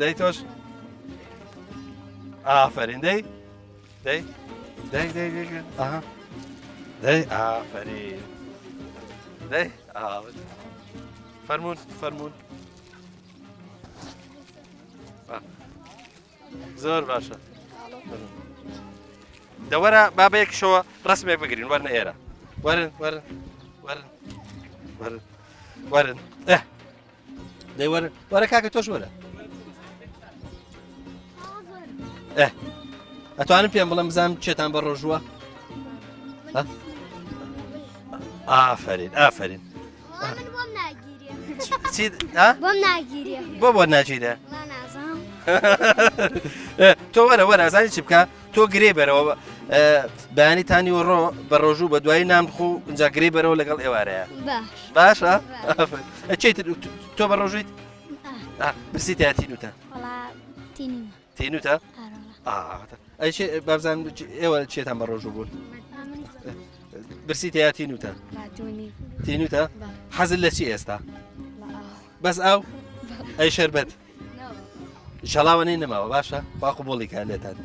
دەی تۆش ئافرین دەی دەی دەی دەی دەی ئاها دەی ئافرین دەی فەرموون فەرموون زۆر باشە دەوەرە بابەیەکشەوە ڕسمێک بگرین وەرنە ئێرە وەرن وەرن وەرن وەرن وەرن دەی وەرن وەرە کاکە تۆش وەرە ئەتوانم پێم بڵم بزانم چێتان بە ڕۆژووە ئافرین ئافرین بۆم ناگیرێ بۆ بۆ ناگیرە تۆ وەرە وەرە ئازانی چی بکە تۆ گرێ بەرەوە بەیانیتانی وەڕۆ بە ڕۆژوو بە دوایی نامخۆ اینجا گرێ بەرەوە لەگەڵ ئێوارەیە باشە چیتر تۆ بە ڕۆژویت برسی تینوتە تینوتە بابزان ئێوە چێتان بە ڕۆژوو بوون برسی تیا تینوتە تینوتە حەزت لە چی ئێستا بەس ئەو ئەی شەربەت شەڵاوە نەماوە باشە با قوبوڵی کا لێتان